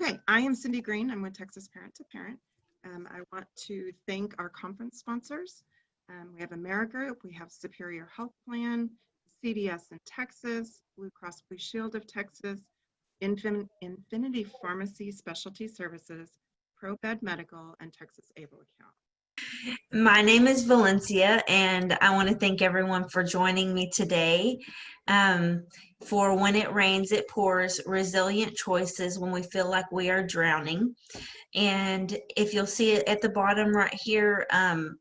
Okay, I am Cindy Green. I'm with Texas Parent to Parent. I want to thank our conference sponsors. We have AmeriGroup, we have Superior Health Plan, CVS in Texas, Blue Cross Blue Shield of Texas, Infinity Pharmacy Specialty Services, ProBed Medical, and Texas Able Account. My name is Valencia, and I want to thank everyone for joining me today for When It Rains, It Pours, Resilient Choices When We Feel Like We Are Drowning. And if you'll see it at the bottom right here,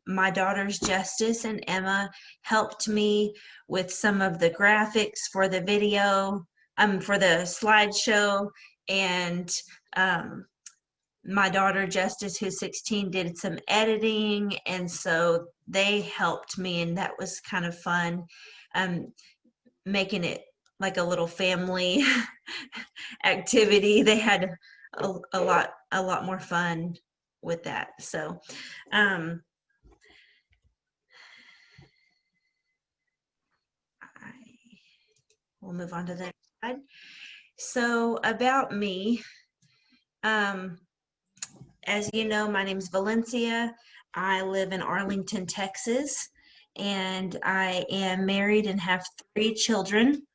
my daughters Justice and Emma helped me with some of the graphics for the video, for the slideshow, and my daughter Justice, who's 16, did some editing, and so they helped me, and that was kind of fun, making it like a little family activity. They had a lot more fun with that. So we'll move on to the next slide. So about me, as you know, my name is Valencia. I live in Arlington, Texas, and I am married and have 3 children.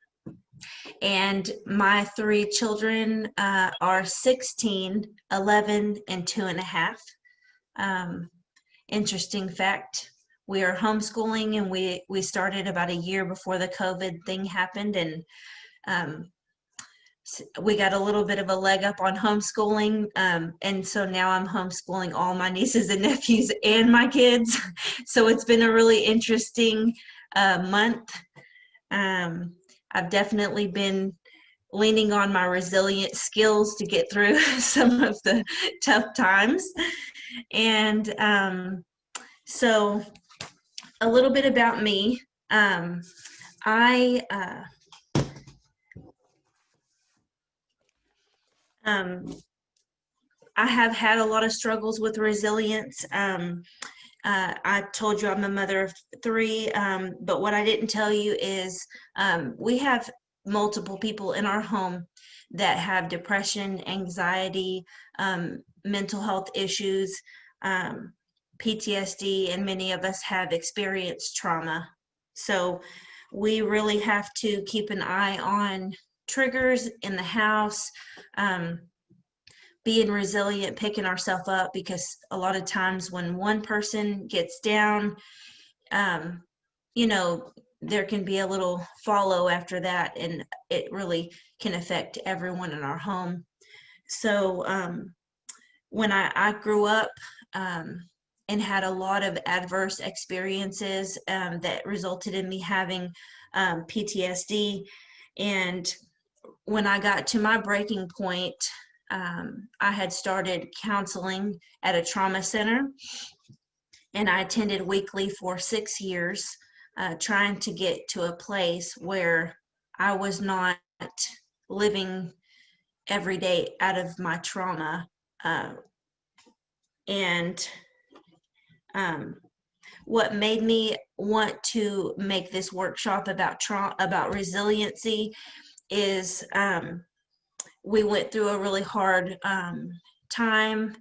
And my 3 children are 16, 11, and 2.5. Interesting fact, we are homeschooling, and we started about a year before the COVID thing happened, and we got a little bit of a leg up on homeschooling, and so now I'm homeschooling all my nieces and nephews and my kids. So it's been a really interesting month. I've definitely been leaning on my resilient skills to get through some of the tough times. And so a little bit about me. I have had a lot of struggles with resilience. I told you I'm a mother of 3, but what I didn't tell you is we have multiple people in our home that have depression, anxiety, mental health issues, PTSD, and many of us have experienced trauma. So we really have to keep an eye on triggers in the house, being resilient, picking ourselves up, because a lot of times when one person gets down, there can be a little follow after that, and it really can affect everyone in our home. So when I grew up and had a lot of adverse experiences that resulted in me having PTSD, and when I got to my breaking point, I had started counseling at a trauma center, and I attended weekly for 6 years, trying to get to a place where I was not living every day out of my trauma. What made me want to make this workshop about resiliency is we went through a really hard time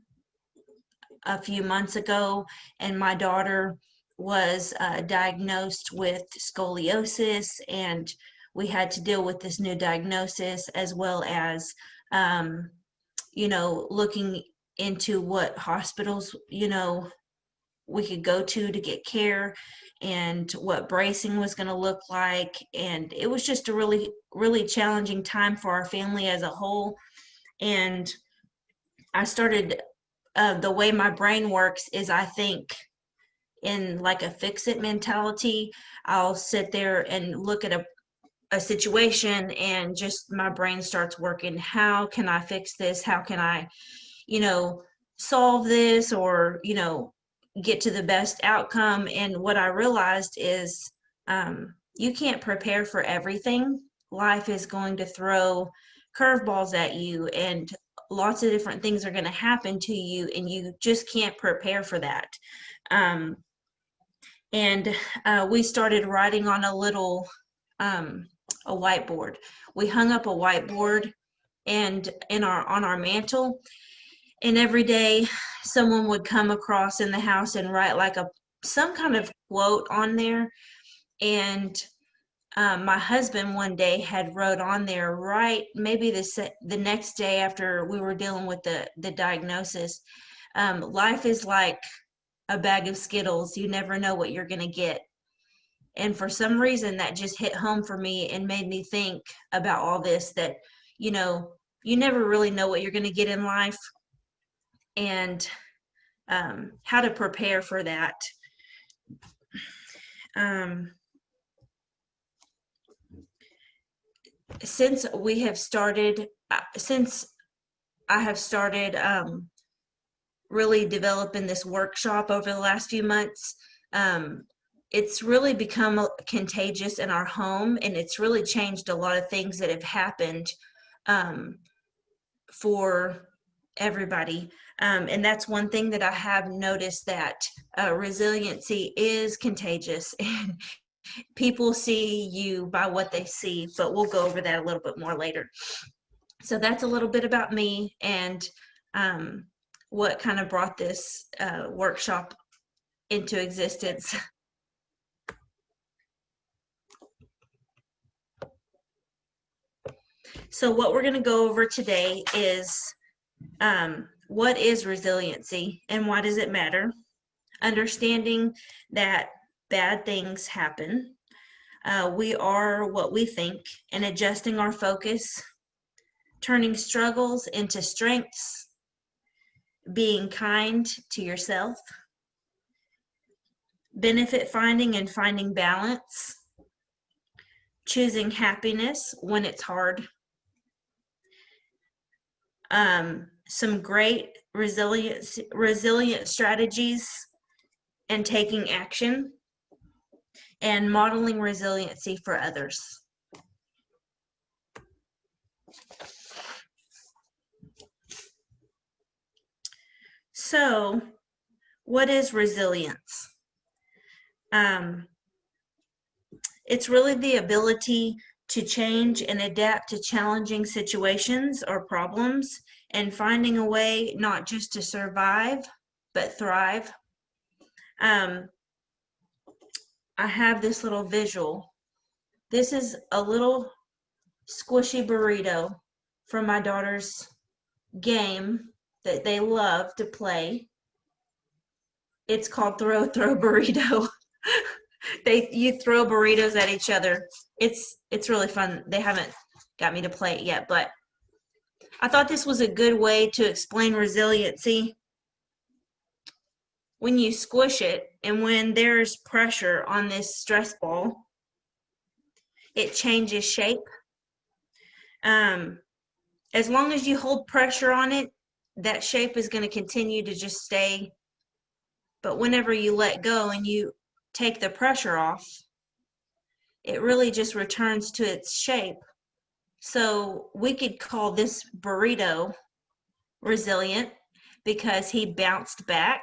a few months ago, and my daughter was diagnosed with scoliosis, and we had to deal with this new diagnosis, as well as looking into what hospitals we could go to get care, and what bracing was going to look like. And it was just a really, really challenging time for our family as a whole. And I started, the way my brain works is, I think in like a fix-it mentality. I'll sit there and look at a situation, and just my brain starts working. How can I fix this? How can I, solve this, or, get to the best outcome? And what I realized is you can't prepare for everything. Life is going to throw curveballs at you, and lots of different things are going to happen to you, and you just can't prepare for that. We started writing on a little a whiteboard. We hung up a whiteboard and on our mantle. And every day someone would come across in the house and write like some kind of quote on there. And my husband one day had wrote on there, right, maybe the next day after we were dealing with the diagnosis, life is like a bag of Skittles. You never know what you're going to get. And for some reason that just hit home for me and made me think about all this, that, you know, you never really know what you're going to get in life, and how to prepare for that. Since I have started really developing this workshop over the last few months, it's really become contagious in our home, and it's really changed a lot of things that have happened for everybody. And that's one thing that I have noticed, that resiliency is contagious, and people see you by what they see, but we'll go over that a little bit more later. So that's a little bit about me and what kind of brought this workshop into existence. So what we're going to go over today is what is resiliency and why does it matter? Understanding that bad things happen. We are what we think, and adjusting our focus, turning struggles into strengths, being kind to yourself, benefit finding and finding balance, choosing happiness when it's hard. Some great resilient strategies and taking action, and modeling resiliency for others. So, what is resilience? It's really the ability to change and adapt to challenging situations or problems, and finding a way not just to survive, but thrive. I have this little visual. This is a little squishy burrito from my daughter's game that they love to play. It's called Throw Burrito. You throw burritos at each other. It's really fun. They haven't got me to play it yet, but I thought this was a good way to explain resiliency. When you squish it, and when there's pressure on this stress ball, it changes shape. As long as you hold pressure on it, that shape is going to continue to just stay. But whenever you let go and you take the pressure off, it really just returns to its shape. So we could call this burrito resilient because he bounced back.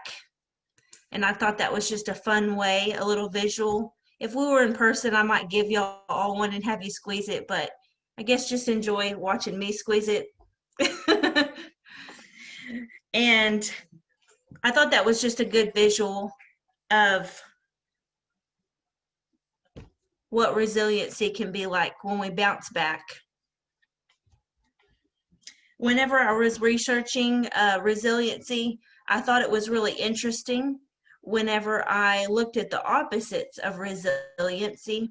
And I thought that was just a fun way, a little visual. If we were in person, I might give y'all all one and have you squeeze it, but I guess just enjoy watching me squeeze it. And I thought that was just a good visual of what resiliency can be like when we bounce back. Whenever I was researching resiliency, I thought it was really interesting whenever I looked at the opposites of resiliency.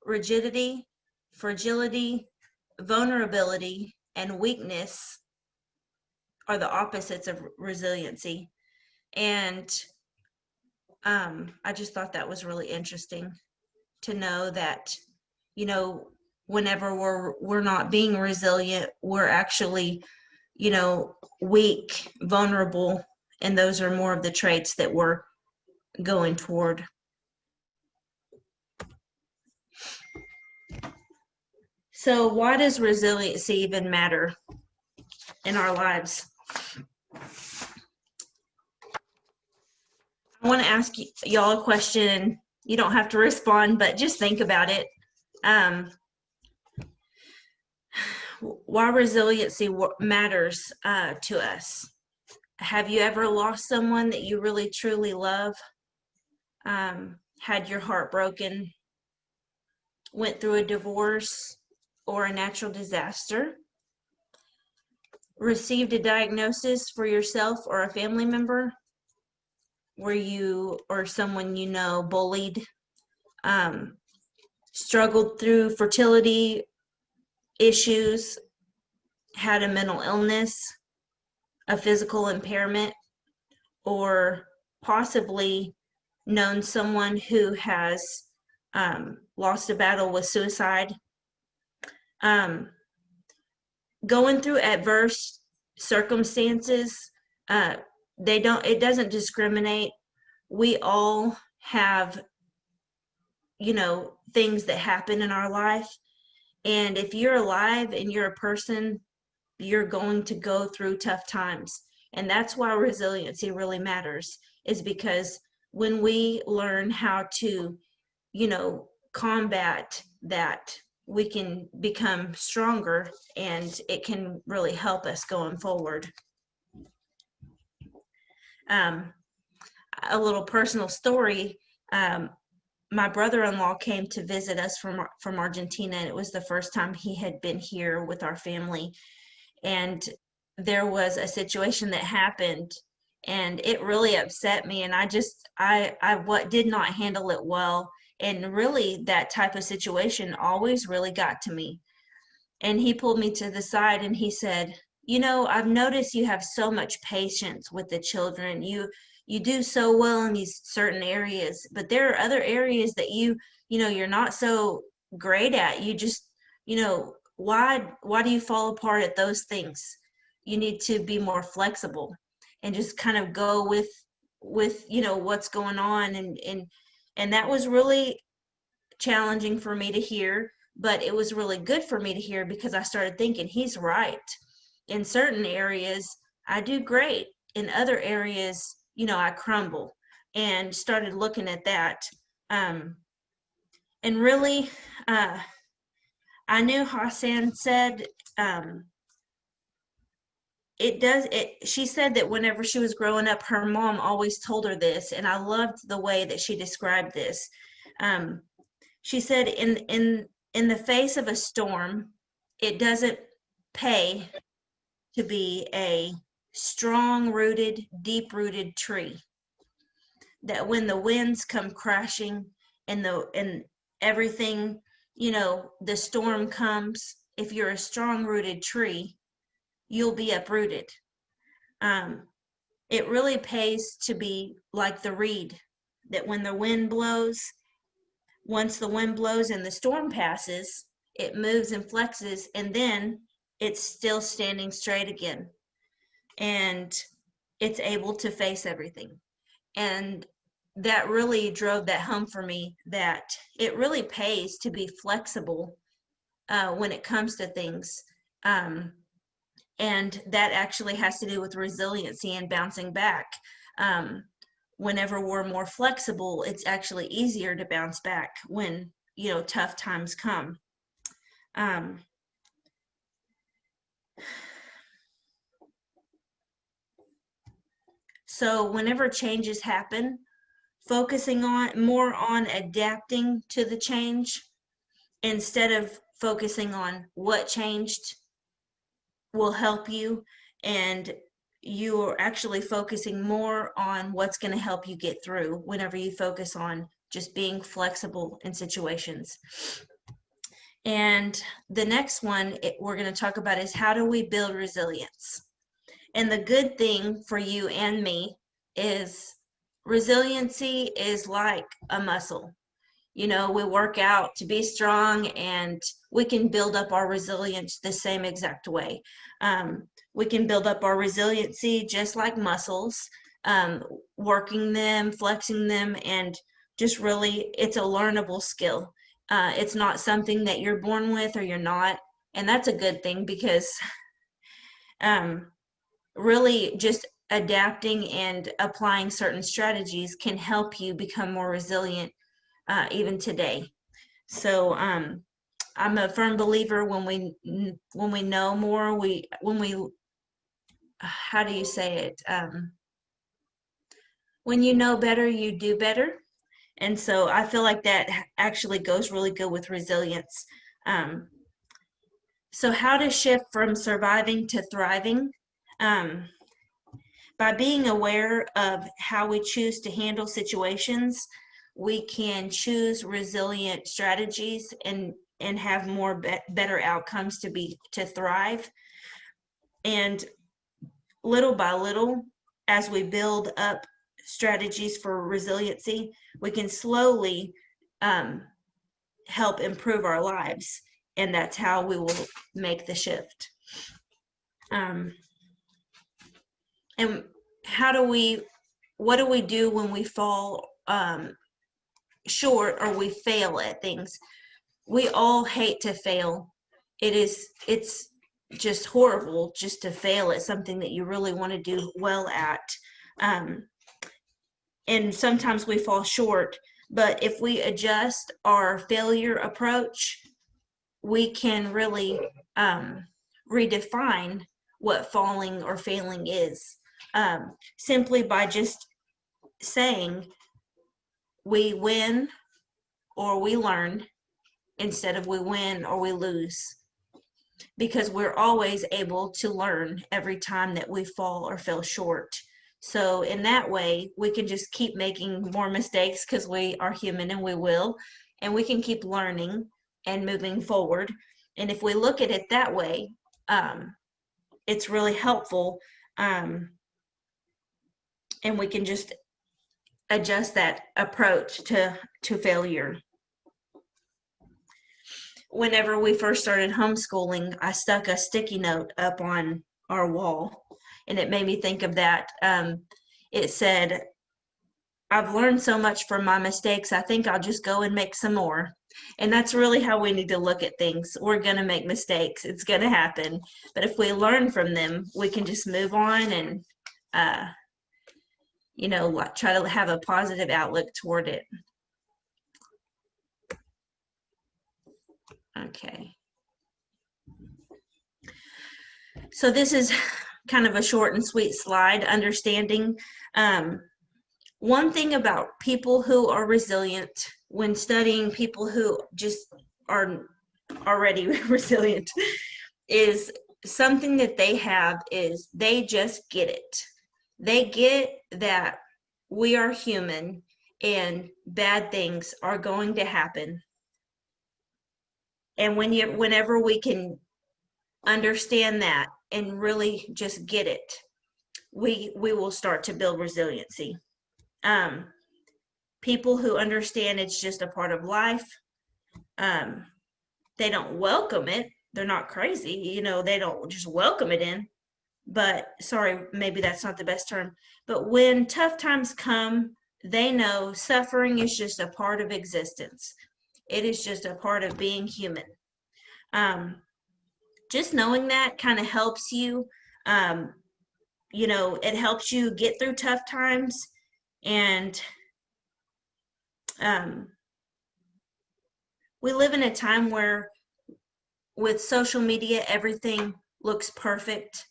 Rigidity, fragility, vulnerability, and weakness are the opposites of resiliency. And I just thought that was really interesting to know that, you know, whenever we're not being resilient, we're actually, you know, weak, vulnerable, and those are more of the traits that we're going toward. So why does resiliency even matter in our lives? I want to ask y'all a question. You don't have to respond, but just think about it. why resiliency matters to us. Have you ever lost someone that you really truly love? Had your heart broken, went through a divorce or a natural disaster, received a diagnosis for yourself or a family member? Were you or someone you know bullied, struggled through fertility issues, had a mental illness, a physical impairment, or possibly known someone who has lost a battle with suicide? Um, Going through adverse circumstances, it doesn't discriminate. We all have, things that happen in our life. And if you're alive and you're a person, you're going to go through tough times. And that's why resiliency really matters, is because when we learn how to, combat that, we can become stronger, and it can really help us going forward. A little personal story. My brother-in-law came to visit us from Argentina, and it was the first time he had been here with our family. And there was a situation that happened, and it really upset me. And I did not handle it well. And really, that type of situation always really got to me. And he pulled me to the side and he said, I've noticed you have so much patience with the children. You do so well in these certain areas, but there are other areas that you're not so great at. You just, why do you fall apart at those things? You need to be more flexible and just kind of go with what's going on. And that was really challenging for me to hear, but it was really good for me to hear, because I started thinking, he's right. In certain areas, I do great. In other areas, I crumble, and started looking at that. And really, I knew Hassan said, she said that whenever she was growing up, her mom always told her this, and I loved the way that she described this. She said, in the face of a storm, it doesn't pay to be a strong-rooted, deep-rooted tree. That when the winds come crashing and everything, the storm comes, if you're a strong-rooted tree, you'll be uprooted. It really pays to be like the reed, that when the wind blows, once the wind blows and the storm passes, it moves and flexes, and then it's still standing straight again. And it's able to face everything. And that really drove that home for me, that it really pays to be flexible when it comes to things. And that actually has to do with resiliency and bouncing back. Whenever we're more flexible, it's actually easier to bounce back when, tough times come. So whenever changes happen, focusing more on adapting to the change instead of focusing on what changed will help you, and you are actually focusing more on what's going to help you get through whenever you focus on just being flexible in situations. And the next one we're going to talk about is, how do we build resilience? And the good thing for you and me is resiliency is like a muscle. We work out to be strong, and we can build up our resilience the same exact way. We can build up our resiliency just like muscles, working them, flexing them, and just really, it's a learnable skill. It's not something that you're born with or you're not. And that's a good thing, because really just adapting and applying certain strategies can help you become more resilient even today. So I'm a firm believer when we know more, how do you say it? When you know better, you do better. And so I feel like that actually goes really good with resilience. Um, so how to shift from surviving to thriving? Um, by being aware of how we choose to handle situations, we can choose resilient strategies and have more better outcomes to thrive. And little by little, as we build up strategies for resiliency, we can slowly help improve our lives. And that's how we will make the shift. And what do we do when we fall short or we fail at things? We all hate to fail. It's just horrible just to fail at something that you really want to do well at. And sometimes we fall short, but if we adjust our failure approach, we can really redefine what falling or failing is, simply by just saying we win or we learn instead of we win or we lose, because we're always able to learn every time that we fall or fell short. So in that way, we can just keep making more mistakes because we are human and we will, and we can keep learning and moving forward. And if we look at it that way, it's really helpful, and we can just adjust that approach to failure. Whenever we first started homeschooling, I stuck a sticky note up on our wall, and it made me think of that. It said, "I've learned so much from my mistakes, I think I'll just go and make some more." And that's really how we need to look at things. We're going to make mistakes. It's going to happen. But if we learn from them, we can just move on and, try to have a positive outlook toward it. Okay. So this is kind of a short and sweet slide, understanding. One thing about people who are resilient, when studying people who just are already resilient, is something that they have is they just get it. They get that we are human and bad things are going to happen. And whenever we can understand that and really just get it, we will start to build resiliency. People who understand it's just a part of life, they don't welcome it. They're not crazy, they don't just welcome it in. But sorry, maybe that's not the best term. But when tough times come, they know suffering is just a part of existence. It is just a part of being human. Just knowing that kind of helps you. It helps you get through tough times. And we live in a time where with social media, everything looks perfect.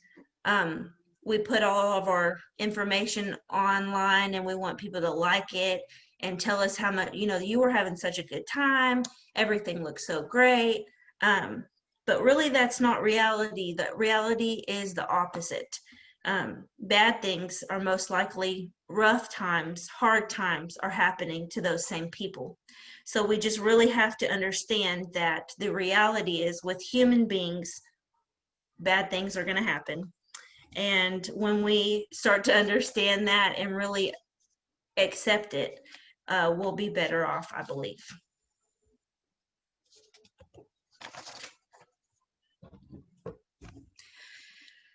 We put all of our information online and we want people to like it and tell us how much, you were having such a good time. Everything looks so great. But really that's not reality. The reality is the opposite. Bad things are most likely rough times, hard times are happening to those same people. So we just really have to understand that the reality is with human beings, bad things are going to happen. And when we start to understand that and really accept it, we'll be better off, I believe.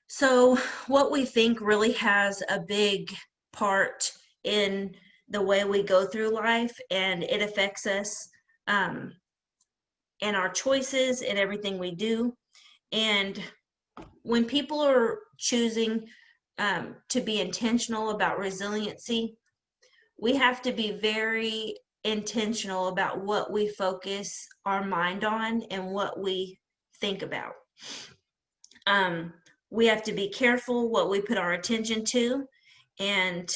So what we think really has a big part in the way we go through life, and it affects us and our choices and everything we do. And when people are choosing to be intentional about resiliency, we have to be very intentional about what we focus our mind on and what we think about. We have to be careful what we put our attention to. And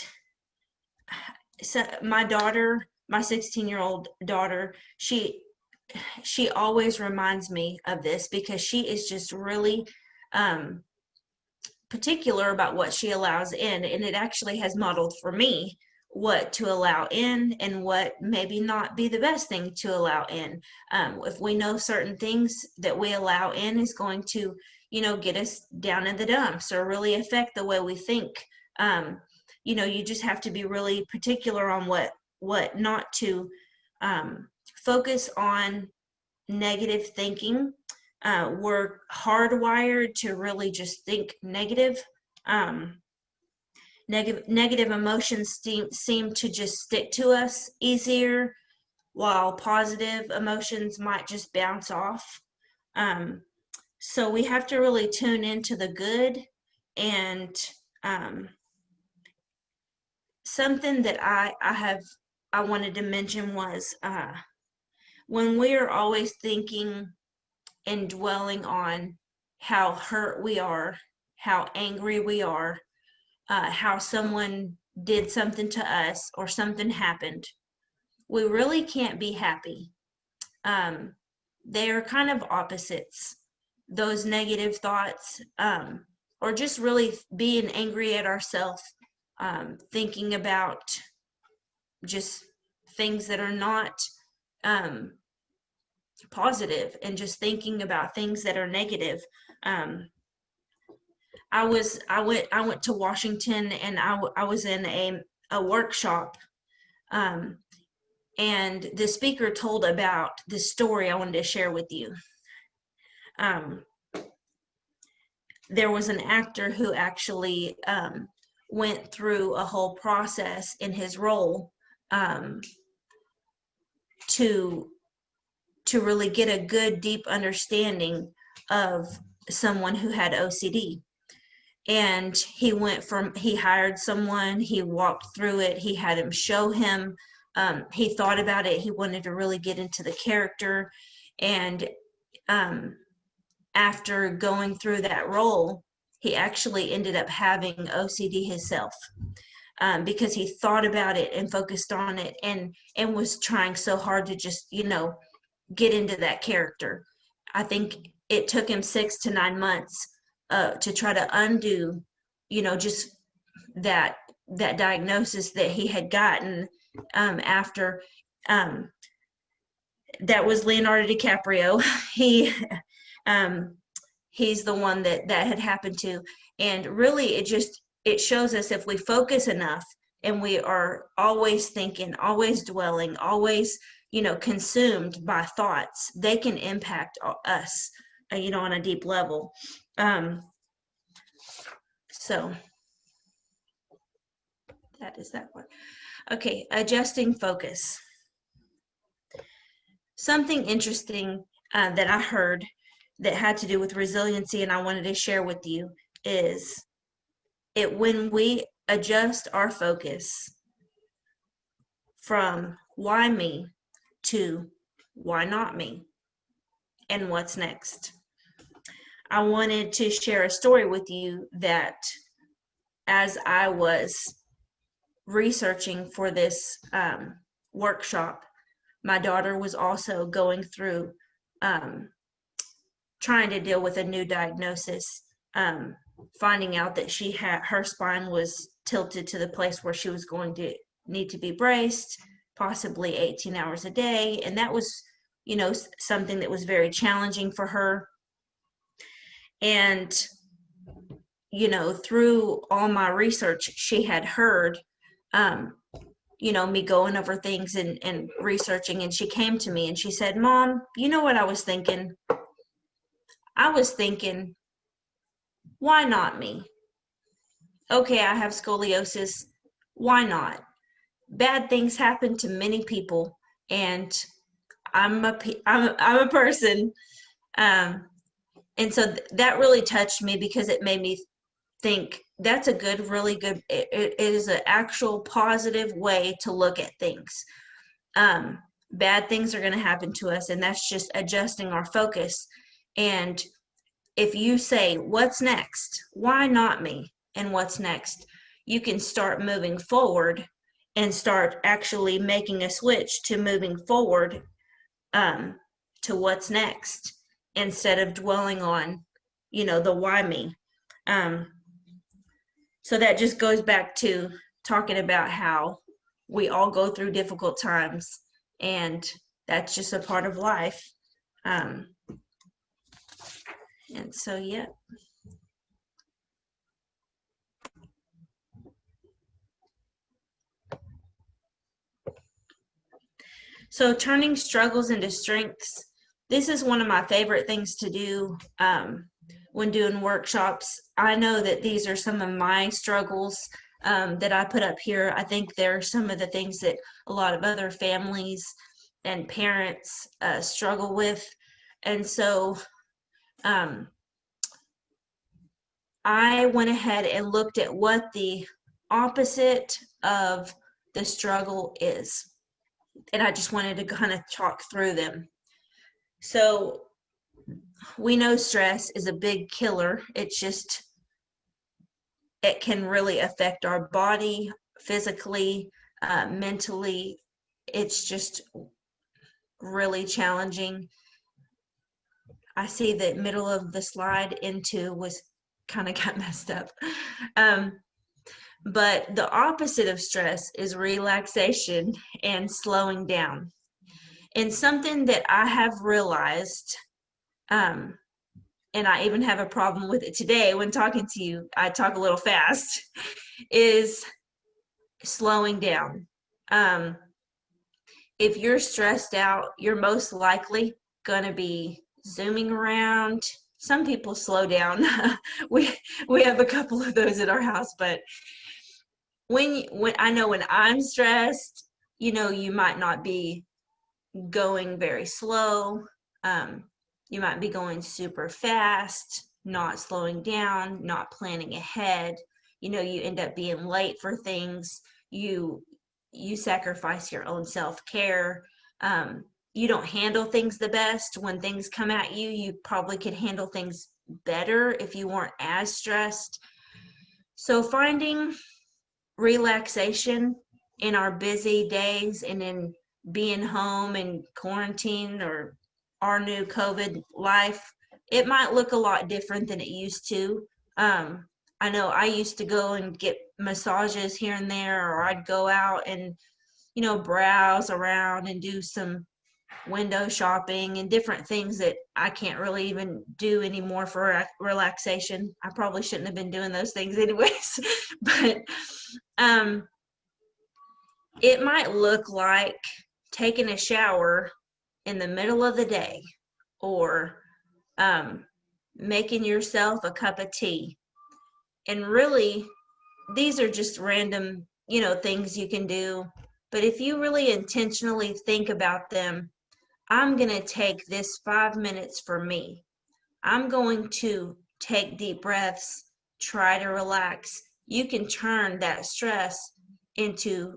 so my daughter, my 16-year-old daughter, she always reminds me of this because she is just really particular about what she allows in, and it actually has modeled for me what to allow in and what maybe not be the best thing to allow in. If we know certain things that we allow in is going to, get us down in the dumps or really affect the way we think. You just have to be really particular on what not to focus on negative thinking. We're hardwired to really just think negative. Negative emotions seem to just stick to us easier, while positive emotions might just bounce off. So we have to really tune into the good. And something that I wanted to mention was when we are always thinking and dwelling on how hurt we are, how angry we are, how someone did something to us or something happened, we really can't be happy. They are kind of opposites, those negative thoughts, or just really being angry at ourselves, thinking about just things that are not positive and just thinking about things that are negative. I went to Washington, and I was in a workshop, and the speaker told about this story I wanted to share with you. There was an actor who actually went through a whole process in his role to really get a good, deep understanding of someone who had OCD. And he hired someone, he walked through it, he had him show him, he thought about it, he wanted to really get into the character. And after going through that role, he actually ended up having OCD himself, because he thought about it and focused on it and was trying so hard to just, get into that character. I think it took him 6 to 9 months to try to undo, just that diagnosis that he had gotten after. That was Leonardo DiCaprio. He's the one that had happened to. And really, it shows us if we focus enough and we are always thinking, always dwelling, always, consumed by thoughts, they can impact us, on a deep level. So that is that one. Okay, adjusting focus. Something interesting that I heard that had to do with resiliency, and I wanted to share with you, is when we adjust our focus from why me to why not me, and what's next. I wanted to share a story with you that as I was researching for this workshop, my daughter was also going through trying to deal with a new diagnosis, finding out that her spine was tilted to the place where she was going to need to be braced, possibly 18 hours a day. And that was, something that was very challenging for her. And, through all my research, she had heard, me going over things and researching, and she came to me and she said, "Mom, you know what I was thinking? I was thinking, why not me? Okay, I have scoliosis. Why not? Bad things happen to many people, and I'm a person." And so that really touched me because it made me think that's a good, really good, it is an actual positive way to look at things. bad things are going to happen to us, and that's just adjusting our focus. And if you say, what's next? Why not me? And what's next? You can start moving forward and start actually making a switch to moving forward, to what's next, instead of dwelling on, the why me. So that just goes back to talking about how we all go through difficult times, and that's just a part of life. And so, yeah. So turning struggles into strengths. This is one of my favorite things to do when doing workshops. I know that these are some of my struggles that I put up here. I think they're some of the things that a lot of other families and parents struggle with. And so I went ahead and looked at what the opposite of the struggle is. And I just wanted to kind of talk through them. So we know stress is a big killer. It can really affect our body physically, mentally. It's just really challenging. I see the middle of the slide into was kind of got messed up. But the opposite of stress is relaxation and slowing down. And something that I have realized, and I even have a problem with it today when talking to you, I talk a little fast, is slowing down. If you're stressed out, you're most likely going to be zooming around. Some people slow down. we have a couple of those at our house, but when I know when I'm stressed, you might not be going very slow. You might be going super fast, not slowing down, not planning ahead. You end up being late for things. You sacrifice your own self-care. You don't handle things the best when things come at you. You probably could handle things better if you weren't as stressed. So finding relaxation in our busy days and in being home and quarantine or our new COVID life, it might look a lot different than it used to. I know I used to go and get massages here and there, or I'd go out and, browse around and do some window shopping and different things that I can't really even do anymore for relaxation. I probably shouldn't have been doing those things anyways, but it might look like taking a shower in the middle of the day, or making yourself a cup of tea. And really, these are just random, things you can do. But if you really intentionally think about them, I'm going to take this 5 minutes for me. I'm going to take deep breaths, try to relax. You can turn that stress into,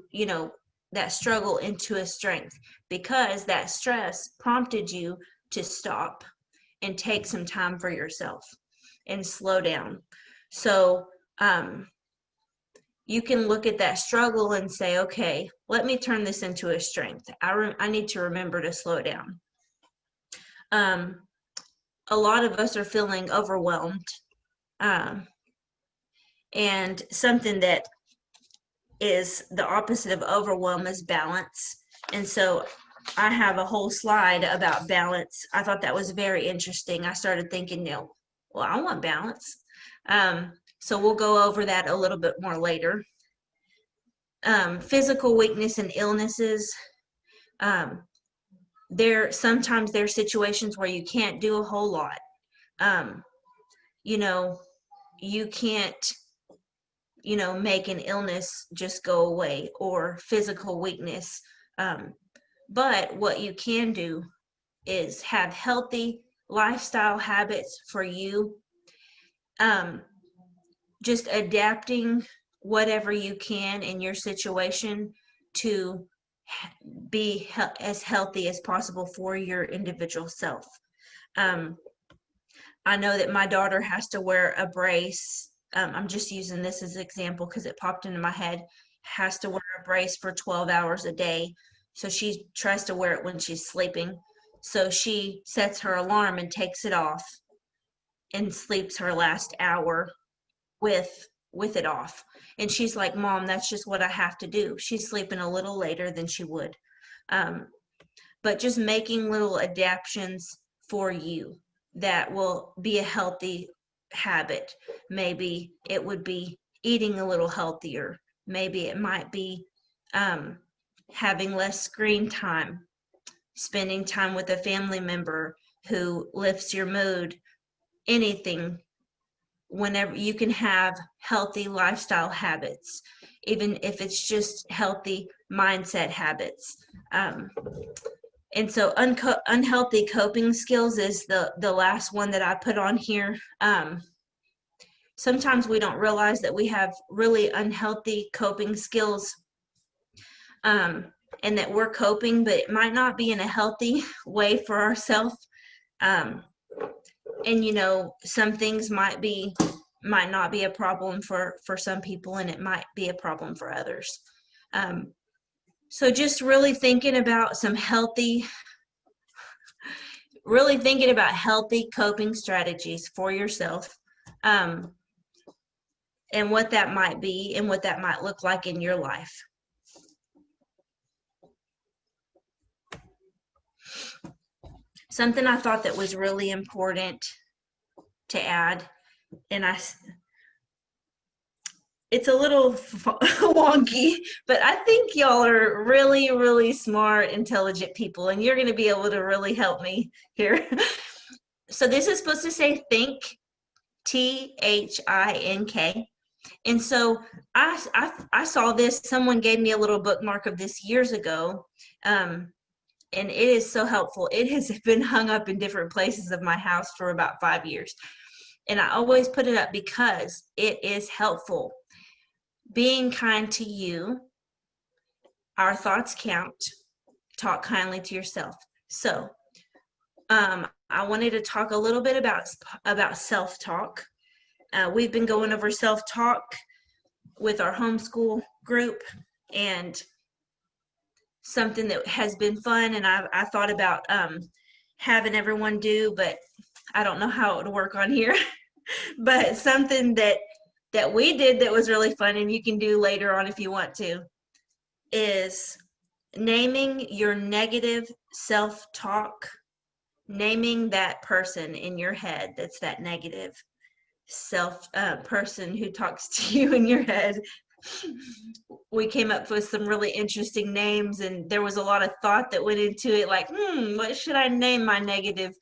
that struggle into a strength, because that stress prompted you to stop and take some time for yourself and slow down. So you can look at that struggle and say, okay, let me turn this into a strength. I need to remember to slow down. A lot of us are feeling overwhelmed. And something that is the opposite of overwhelm is balance. And so I have a whole slide about balance. I thought that was very interesting. I started thinking, well, I want balance. So we'll go over that a little bit more later. Physical weakness and illnesses. Sometimes there are situations where you can't do a whole lot. You can't, make an illness just go away, or physical weakness. But what you can do is have healthy lifestyle habits for you. Just adapting whatever you can in your situation to be as healthy as possible for your individual self. I know that my daughter has to wear a brace. I'm just using this as an example because it popped into my head. Has to wear a brace for 12 hours a day. So she tries to wear it when she's sleeping. So she sets her alarm and takes it off and sleeps her last hour with it off. And she's like, Mom, that's just what I have to do. She's sleeping a little later than she would. Um, but just making little adaptations for you that will be a healthy habit. Maybe it would be eating a little healthier. Maybe it might be having less screen time, spending time with a family member who lifts your mood, anything. Whenever you can have healthy lifestyle habits, even if it's just healthy mindset habits. And so unhealthy coping skills is the last one that I put on here. Sometimes we don't realize that we have really unhealthy coping skills, and that we're coping, but it might not be in a healthy way for ourselves. And some things might not be a problem for some people, and it might be a problem for others. So just really thinking about healthy coping strategies for yourself, and what that might be and what that might look like in your life. Something I thought that was really important to add, and it's a little wonky, but I think y'all are really, really smart, intelligent people, and you're going to be able to really help me here. So this is supposed to say think, THINK. And so I saw this, someone gave me a little bookmark of this years ago, and it is so helpful. It has been hung up in different places of my house for about 5 years. And I always put it up because it is helpful. Being kind to you, our thoughts count, talk kindly to yourself. So I wanted to talk a little bit about self-talk. We've been going over self-talk with our homeschool group, and something that has been fun, and I thought about having everyone do, but I don't know how it would work on here. But something that we did that was really fun, and you can do later on if you want to, is naming your negative self-talk, naming that person in your head that's that negative person who talks to you in your head. We came up with some really interesting names, and there was a lot of thought that went into it, like, what should I name my negative,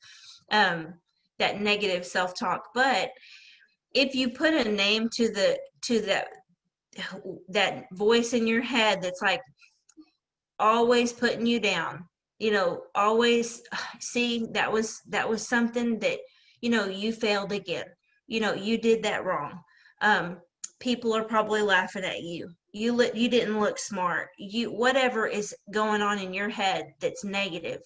that negative self-talk? But if you put a name to that voice in your head that's like always putting you down, always see that was something that you failed again, you did that wrong. People are probably laughing at you. You didn't look smart. Whatever is going on in your head that's negative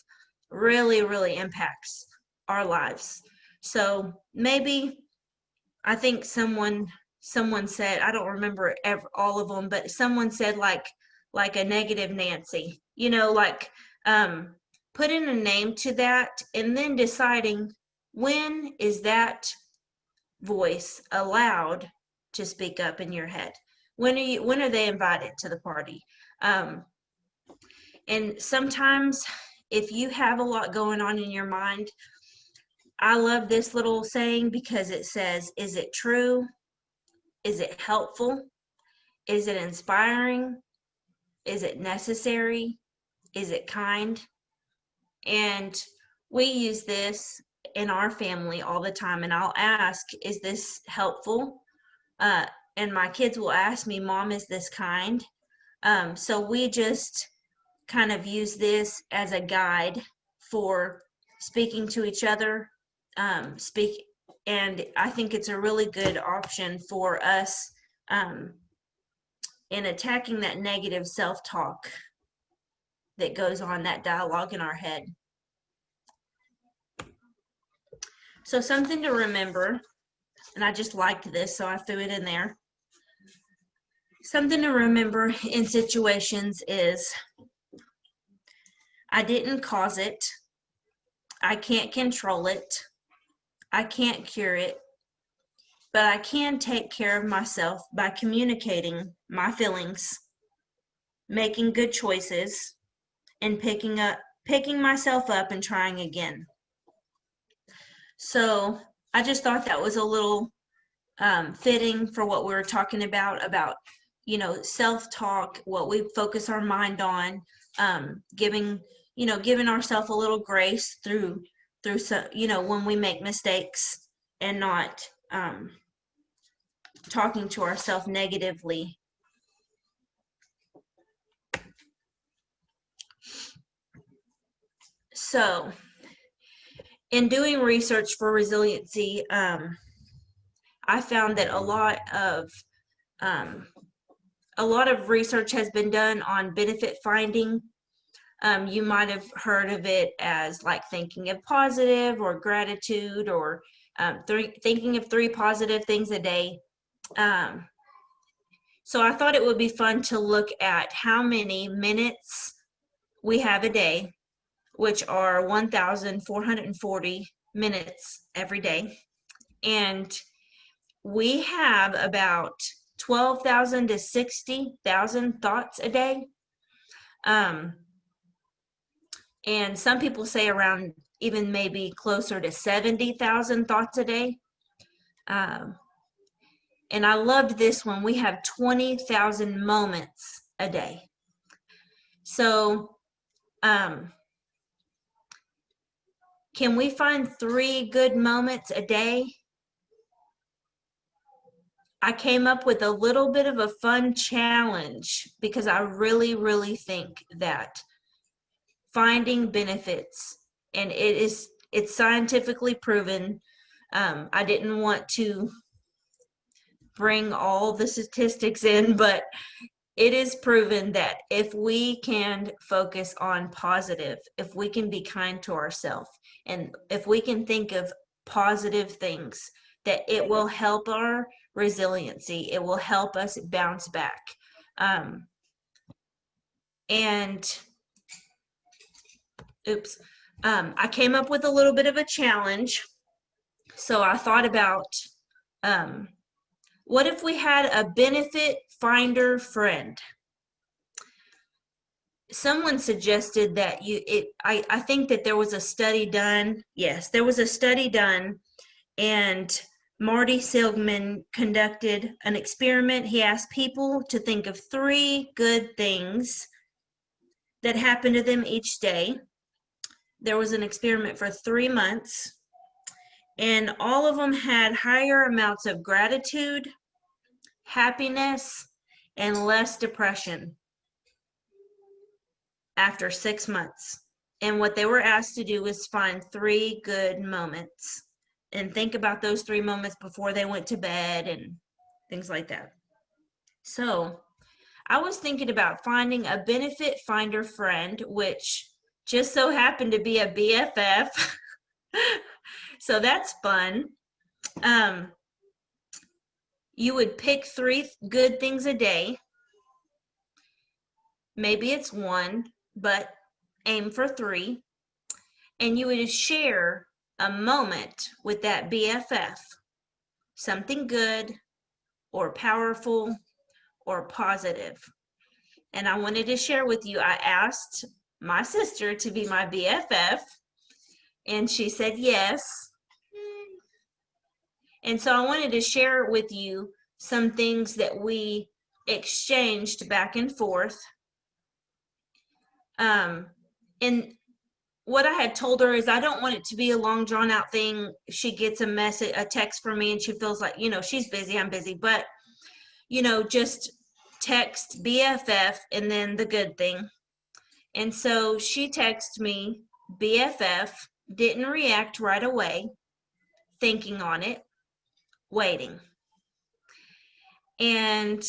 really, really impacts our lives. So maybe, I think someone said, I don't remember all of them, but someone said like a negative Nancy, like putting a name to that, and then deciding when is that voice allowed to speak up in your head. When are they invited to the party? And sometimes if you have a lot going on in your mind, I love this little saying because it says, is it true? Is it helpful? Is it inspiring? Is it necessary? Is it kind? And we use this in our family all the time, and I'll ask, is this helpful? And my kids will ask me, Mom, is this kind? So we just kind of use this as a guide for speaking to each other, and I think it's a really good option for us in attacking that negative self-talk. that goes on, that dialogue in our head. So something to remember, and I just liked this, so I threw it in there. Something to remember in situations is I didn't cause it. I can't control it. I can't cure it. But I can take care of myself by communicating my feelings, making good choices, and picking myself up and trying again. So I just thought that was a little fitting for what we were talking about, self-talk, what we focus our mind on, giving ourselves a little grace through when we make mistakes, and not talking to ourselves negatively. So in doing research for resiliency, I found that a lot of research has been done on benefit finding. You might have heard of it as like thinking of positive, or gratitude, or thinking of 3 positive things a day. So I thought it would be fun to look at how many minutes we have a day, which are 1,440 minutes every day. And we have about 12,000 to 60,000 thoughts a day. And some people say around even maybe closer to 70,000 thoughts a day. And I loved this one. We have 20,000 moments a day. So, can we find 3 good moments a day? I came up with a little bit of a fun challenge, because I really, really think that finding benefits, and it's scientifically proven. I didn't want to bring all the statistics in, but it is proven that if we can focus on positive, if we can be kind to ourselves, and if we can think of positive things, that it will help our resiliency. It will help us bounce back. I came up with a little bit of a challenge. So I thought about, what if we had a benefit finder friend? Someone suggested that I think that there was a study done. Yes, there was a study done, and Marty Seligman conducted an experiment. He asked people to think of 3 good things that happened to them each day. There was an experiment for 3 months, and all of them had higher amounts of gratitude, happiness, and less depression after 6 months. And what they were asked to do was find 3 good moments and think about those 3 moments before they went to bed and things like that. So I was thinking about finding a benefit finder friend, which just so happened to be a BFF. So that's fun. You would pick 3 good things a day. Maybe it's 1, but aim for 3. And you would share a moment with that BFF, something good or powerful or positive. And I wanted to share with you, I asked my sister to be my BFF, and she said yes. And so I wanted to share with you some things that we exchanged back and forth. And what I had told her is I don't want it to be a long drawn out thing. She gets a text from me, and she feels like, she's busy, I'm busy, but, just text BFF and then the good thing. And so she texted me BFF, didn't react right away, thinking on it, waiting. And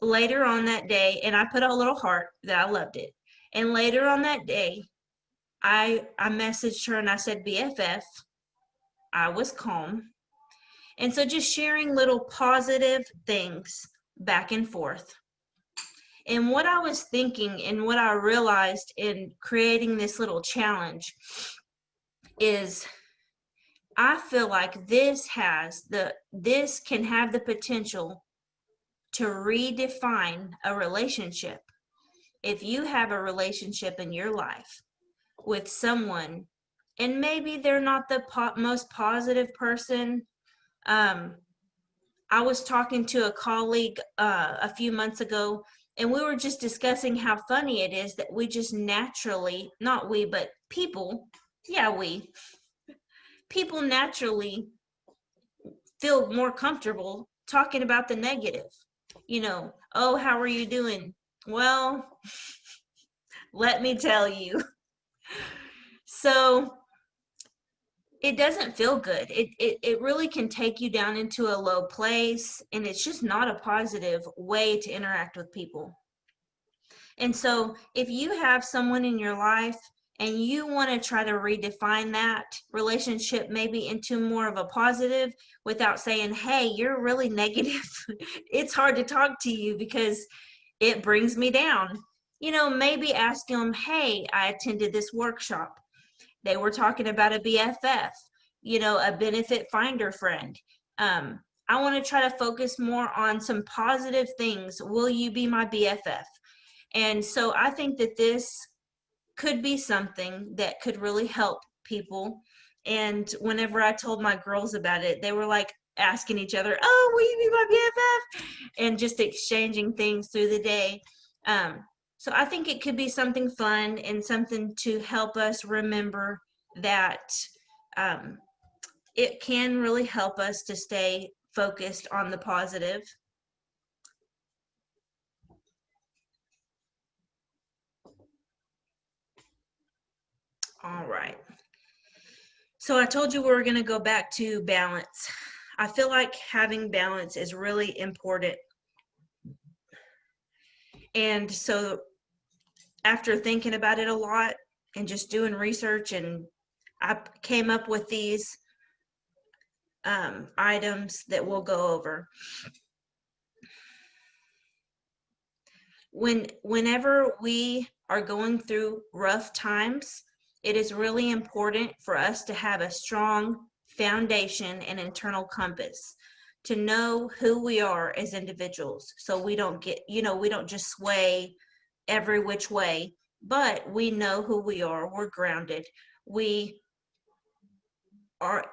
later on that day, and I put a little heart that I loved it. And later on that day, I messaged her and I said, BFF, I was calm. And so just sharing little positive things back and forth. And what I was thinking and what I realized in creating this little challenge is I feel like this can have the potential to redefine a relationship. If you have a relationship in your life with someone, and maybe they're not the most positive person. I was talking to a colleague a few months ago, and we were just discussing how funny it is that we just naturally, not we, but people, yeah, people naturally feel more comfortable talking about the negative. Oh, how are you doing? Well, let me tell you. So it doesn't feel good. It really can take you down into a low place, and it's just not a positive way to interact with people. And so if you have someone in your life and you want to try to redefine that relationship maybe into more of a positive without saying, hey, you're really negative. It's hard to talk to you because it brings me down. Maybe ask them, hey, I attended this workshop. They were talking about a BFF, a benefit finder friend. I want to try to focus more on some positive things. Will you be my BFF? And so I think that this could be something that could really help people. And whenever I told my girls about it, they were like asking each other, oh, will you be my BFF? And just exchanging things through the day. So I think it could be something fun and something to help us remember that it can really help us to stay focused on the positive. All right. So I told you we were going to go back to balance. I feel like having balance is really important. And so after thinking about it a lot and just doing research, and I came up with these items that we'll go over. Whenever we are going through rough times, it is really important for us to have a strong foundation and internal compass to know who we are as individuals, so we don't we don't just sway every which way, but we know who we are. We're grounded. We are,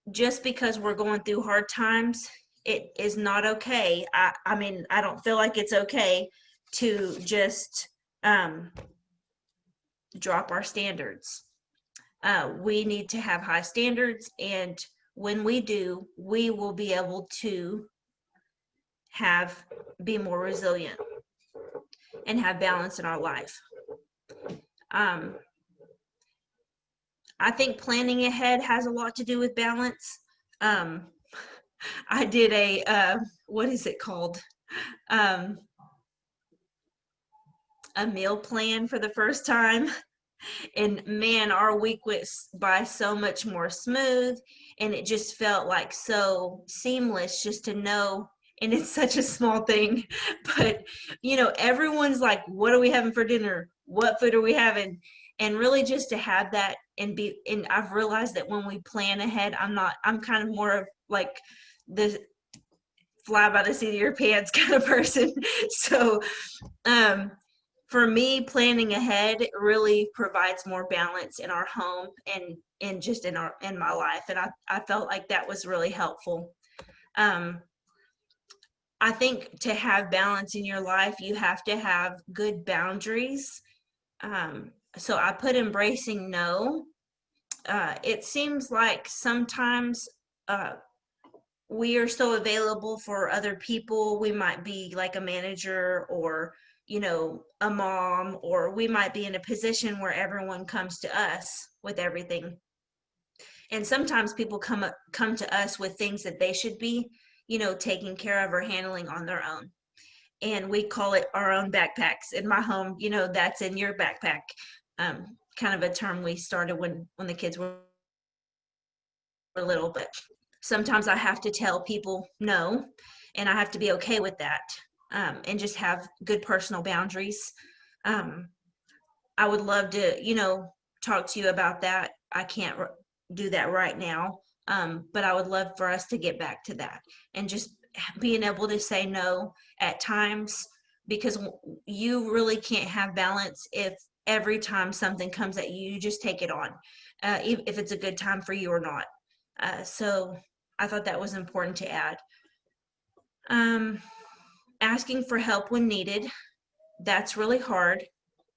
just because we're going through hard times, it is not okay. I mean, I don't feel like it's okay to just drop our standards. We need to have high standards, and when we do, we will be able to be more resilient and have balance in our life. I think planning ahead has a lot to do with balance. I did what is it called? A meal plan for the first time. And man, our week went by so much more smooth, and it just felt like so seamless just to know. And it's such a small thing, but everyone's like, what are we having for dinner? What food are we having? And really just to have that and I've realized that when we plan ahead, I'm kind of more of like the fly by the seat of your pants kind of person. So for me, planning ahead really provides more balance in our home and just in my life. And I felt like that was really helpful. I think to have balance in your life, you have to have good boundaries. So I put embracing no. It seems like sometimes we are so available for other people. We might be like a manager or, a mom, or we might be in a position where everyone comes to us with everything. And sometimes people come to us with things that they should be, taking care of or handling on their own. and we call it our own backpacks. In my home, that's in your backpack. Kind of a term we started when the kids were little, but sometimes I have to tell people no, and I have to be okay with that, and just have good personal boundaries. Um, I would love to, talk to you about that. I can't do that right now, but I would love for us to get back to that and just being able to say no at times, because you really can't have balance if every time something comes at you, you just take it on, if it's a good time for you or not. So I thought that was important to add. Um, Asking for help when needed, that's really hard.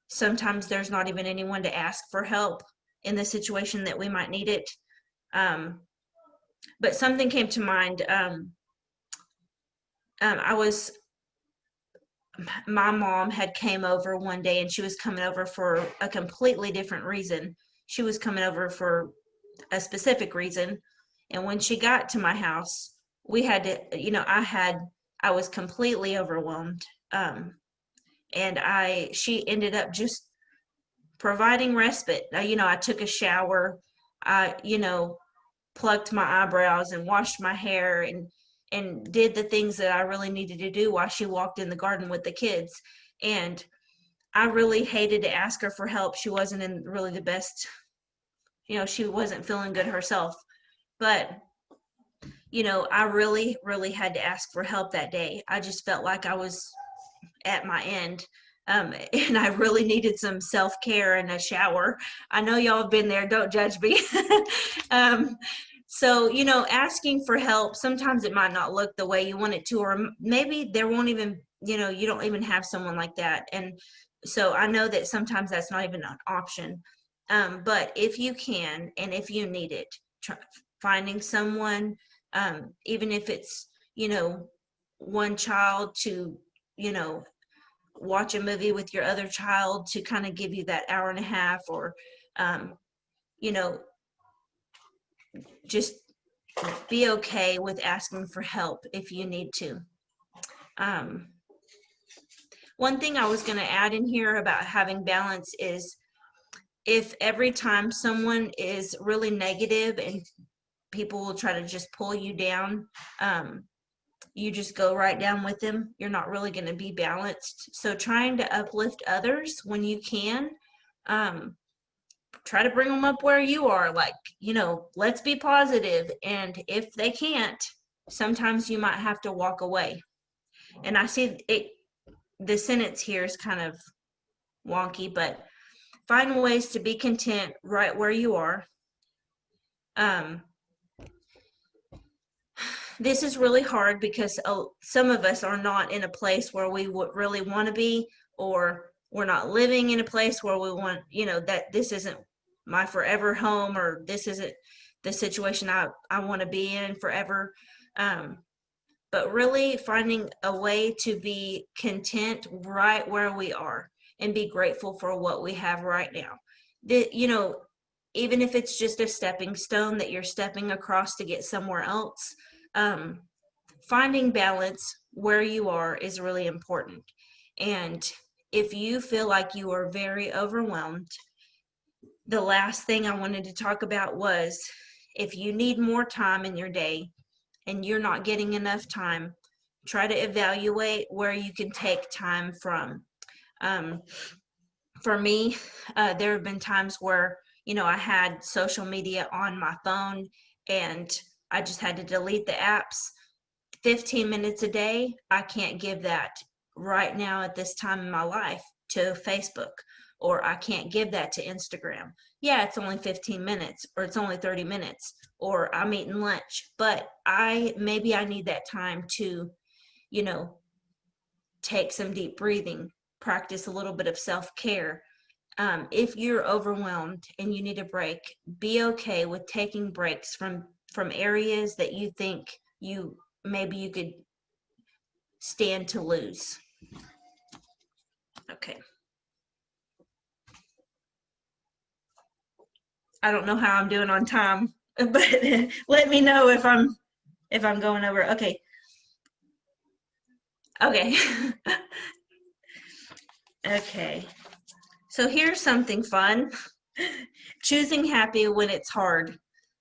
Sometimes there's not even anyone to ask for help in the situation that we might need it. But something came to mind. My mom had came over one day, and she was coming over for a completely different reason. She was coming over for a specific reason. And when she got to my house, we had to, I was completely overwhelmed. And she ended up just providing respite. I took a shower. I, plucked my eyebrows and washed my hair and did the things that I really needed to do while she walked in the garden with the kids. And I really hated to ask her for help. She wasn't in really the best, she wasn't feeling good herself. But, I really, really had to ask for help that day. I just felt like I was at my end. And I really needed some self-care and a shower. I know y'all have been there, don't judge me. So, asking for help, sometimes it might not look the way you want it to, or maybe there won't even, you don't even have someone like that. And so I know that sometimes that's not even an option. But if you can, and if you need it, finding someone, even if it's, one child to, watch a movie with your other child to kind of give you that hour and a half, or you know just be okay with asking for help if you need to. um, One thing I was going to add in here about having balance is, if every time someone is really negative and people will try to just pull you down, you just go right down with them, you're not really going to be balanced. So trying to uplift others when you can, try to bring them up where you are, like, let's be positive. And if they can't, sometimes you might have to walk away. And I see it, the sentence here is kind of wonky, but find ways to be content right where you are. This is really hard because some of us are not in a place where we would really want to be, or we're not living in a place where we want, that this isn't my forever home, or this isn't the situation I want to be in forever. But really finding a way to be content right where we are and be grateful for what we have right now. Even if it's just a stepping stone that you're stepping across to get somewhere else, finding balance where you are is really important. And if you feel like you are very overwhelmed, the last thing I wanted to talk about was, if you need more time in your day and you're not getting enough time, try to evaluate where you can take time from. For me, there have been times where, I had social media on my phone and I just had to delete the apps. 15 minutes a day, I can't give that right now at this time in my life to Facebook, or I can't give that to Instagram. Yeah, it's only 15 minutes, or it's only 30 minutes, or I'm eating lunch, but maybe I need that time to, take some deep breathing, practice a little bit of self-care. If you're overwhelmed and you need a break, be okay with taking breaks from areas that you think maybe you could stand to lose. Okay. I don't know how I'm doing on time, but let me know if I'm going over. Okay. Okay. Okay. So here's something fun. Choosing happy when it's hard.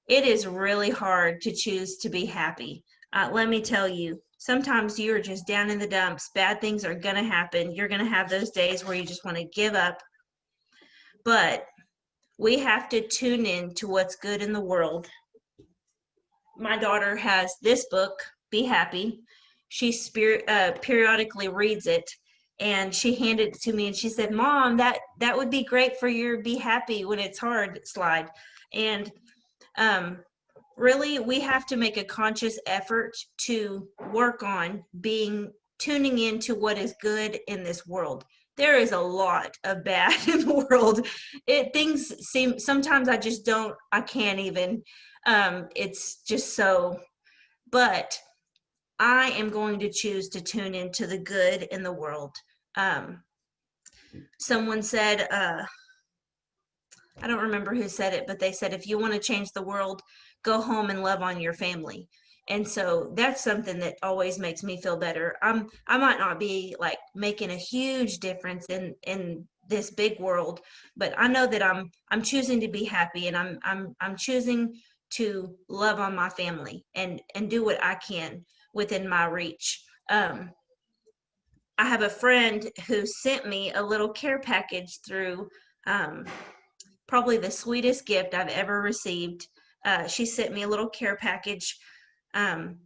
It is really hard to choose to be happy. Let me tell you, sometimes you're just down in the dumps. Bad things are going to happen. You're going to have those days where you just want to give up. But we have to tune in to what's good in the world. My daughter has this book, Be Happy. She periodically reads it, and she handed it to me and she said, Mom, that would be great for your Be Happy when it's hard slide. And really, we have to make a conscious effort to work on tuning into what is good in this world. There is a lot of bad in the world. Things seem, sometimes I can't even, it's just so, but I am going to choose to tune into the good in the world. Someone said, I don't remember who said it, but they said, if you want to change the world, go home and love on your family. And so that's something that always makes me feel better. I might not be like making a huge difference in this big world, but I know that I'm choosing to be happy, and I'm choosing to love on my family and do what I can within my reach. I have a friend who sent me a little care package through probably the sweetest gift I've ever received. She sent me a little care package, and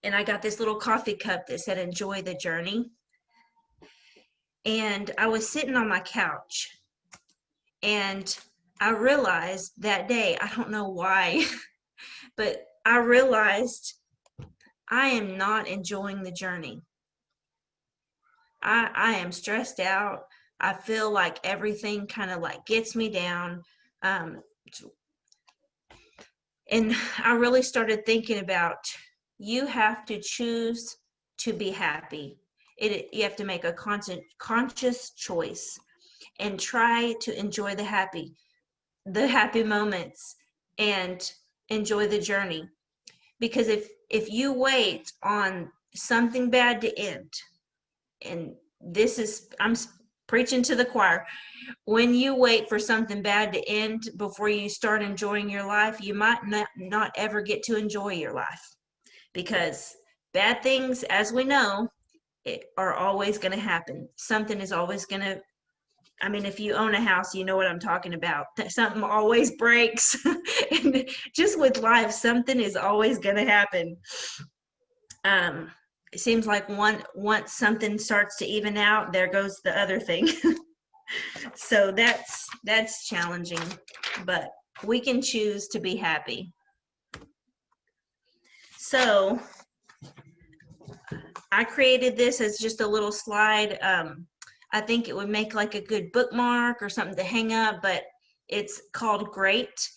I got this little coffee cup that said, Enjoy the journey. And I was sitting on my couch, and I realized that day, I don't know why, but I realized I am not enjoying the journey. I am stressed out. I feel like everything kind of like gets me down. Um, and I really started thinking about, you have to choose to be happy. You have to make a conscious choice and try to enjoy the happy moments and enjoy the journey. Because if you wait on something bad to end, and I'm preaching to the choir, when you wait for something bad to end before you start enjoying your life, you might not ever get to enjoy your life, because bad things, as we know, are always going to happen. Something is always going to, I mean, if you own a house, you know what I'm talking about. Something always breaks. And just with life, something is always going to happen. It seems like once something starts to even out, there goes the other thing. So that's challenging, but we can choose to be happy. So I created this as just a little slide. I think it would make like a good bookmark or something to hang up, but it's called Great.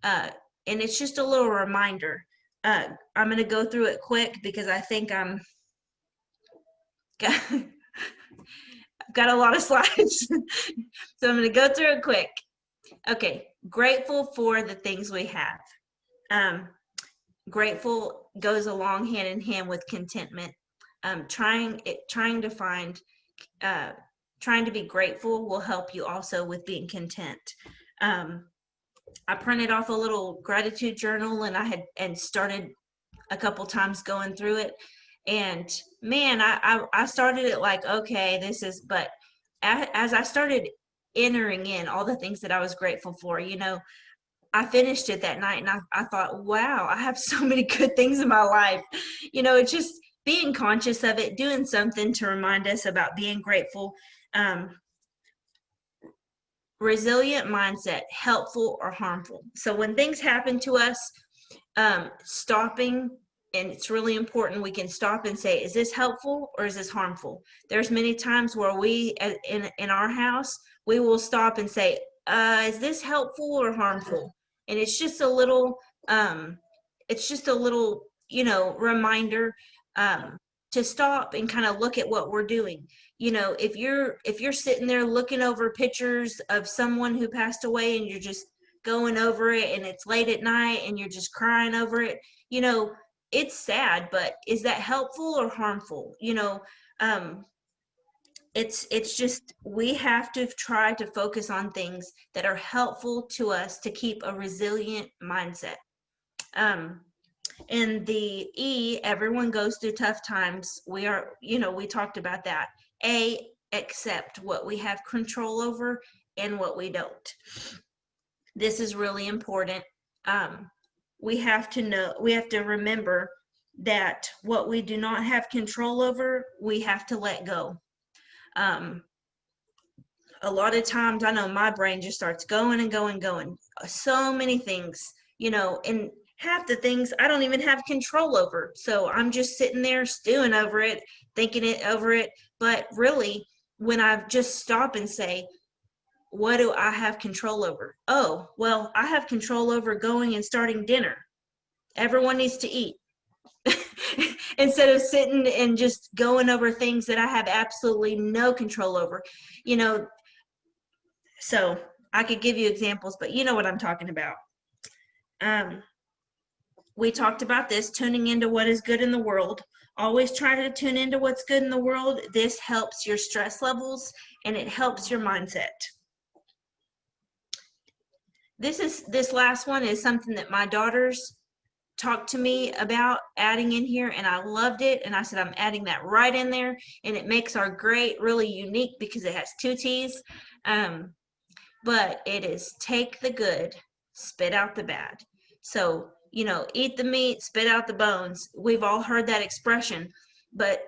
And it's just a little reminder. I'm going to go through it quick because I think I've got a lot of slides. So I'm going to go through it quick. Okay, grateful for the things we have. Grateful goes along hand in hand with contentment. Trying to be grateful will help you also with being content. I printed off a little gratitude journal, and I started a couple times going through it, and man, I started it like, okay, but as I started entering in all the things that I was grateful for, I finished it that night, and I thought, wow, I have so many good things in my life. It's just being conscious of it, doing something to remind us about being grateful. Resilient mindset, helpful or harmful. So when things happen to us, stopping, and it's really important, we can stop and say, is this helpful or is this harmful? There's many times where we, in our house, we will stop and say, is this helpful or harmful? And it's just a little, reminder to stop and kind of look at what we're doing. If you're sitting there looking over pictures of someone who passed away, and you're just going over it, and it's late at night and you're just crying over it, it's sad, but is that helpful or harmful? It's just, we have to try to focus on things that are helpful to us to keep a resilient mindset. And the E, everyone goes through tough times. We talked about that. A, accept what we have control over and what we don't. This is really important. We have to remember that what we do not have control over, we have to let go. A lot of times I know my brain just starts going and going, going. So many things, and half the things I don't even have control over. So I'm just sitting there stewing over it, thinking it over it. But really, when I just stop and say, what do I have control over? Oh, well, I have control over going and starting dinner. Everyone needs to eat. Instead of sitting and just going over things that I have absolutely no control over. So I could give you examples, but you know what I'm talking about. We talked about this, tuning into what is good in the world. Always try to tune into what's good in the world. This helps your stress levels and it helps your mindset. This last one is something that my daughters talked to me about adding in here, and I loved it, and I said I'm adding that right in there, and it makes our grade really unique because it has 2 T's. But it is take the good, spit out the bad. So, eat the meat, spit out the bones. We've all heard that expression. But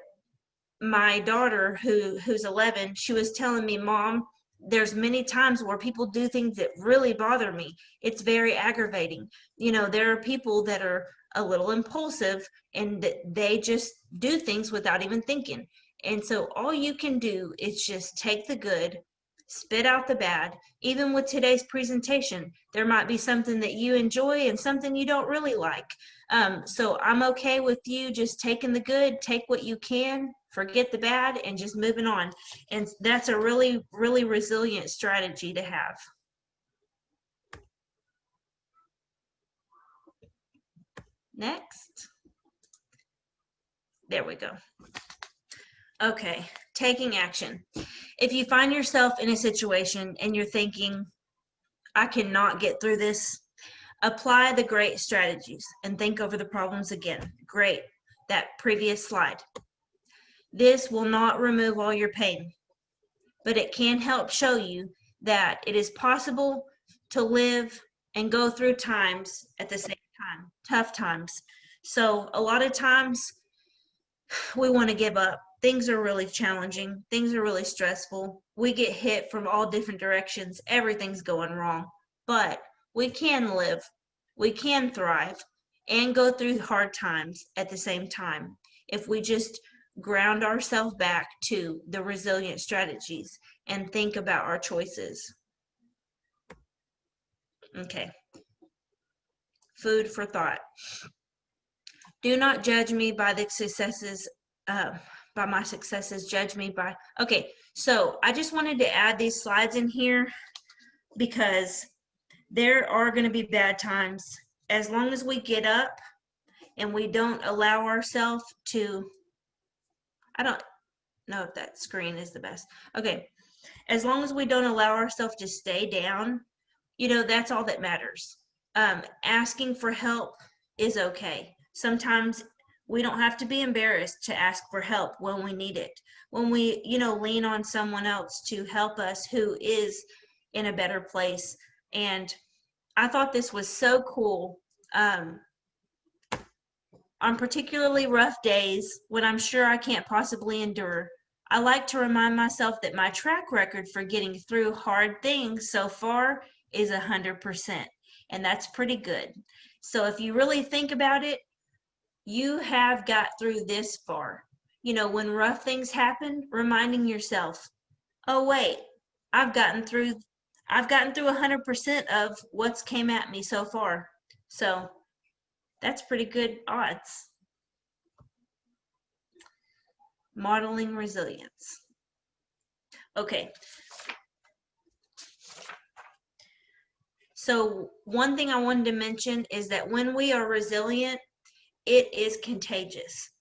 my daughter, who's 11, she was telling me, Mom, there's many times where people do things that really bother me. It's very aggravating. There are people that are a little impulsive and they just do things without even thinking. And so all you can do is just take the good, spit out the bad. Even with today's presentation, there might be something that you enjoy and something you don't really like. So I'm okay with you just taking the good, take what you can, forget the bad, and just moving on. And that's a really, really resilient strategy to have. Next. There we go. Okay, taking action. If you find yourself in a situation and you're thinking, I cannot get through this, apply the great strategies and think over the problems again. Great, that previous slide. This will not remove all your pain, but it can help show you that it is possible to live and go through times at the same time, tough times. So a lot of times we want to give up. Things are really challenging. Things are really stressful. We get hit from all different directions. Everything's going wrong. But we can live, we can thrive, and go through hard times at the same time if we just ground ourselves back to the resilient strategies and think about our choices. Okay. Food for thought. Do not judge me by the successes, by my successes. Judge me by. Okay, so I just wanted to add these slides in here because there are going to be bad times. As long as we get up and we don't allow ourselves to, I don't know if that screen is the best. Okay, as long as we don't allow ourselves to stay down, that's all that matters. Asking for help is okay. Sometimes we don't have to be embarrassed to ask for help when we need it. When we, lean on someone else to help us who is in a better place. And I thought this was so cool. On particularly rough days when I'm sure I can't possibly endure, I like to remind myself that my track record for getting through hard things so far is 100%, and that's pretty good. So if you really think about it, you have got through this far. When rough things happen, reminding yourself, oh wait, I've gotten through 100% of what's came at me so far. So that's pretty good odds. Modeling resilience. Okay. So one thing I wanted to mention is that when we are resilient, it is contagious.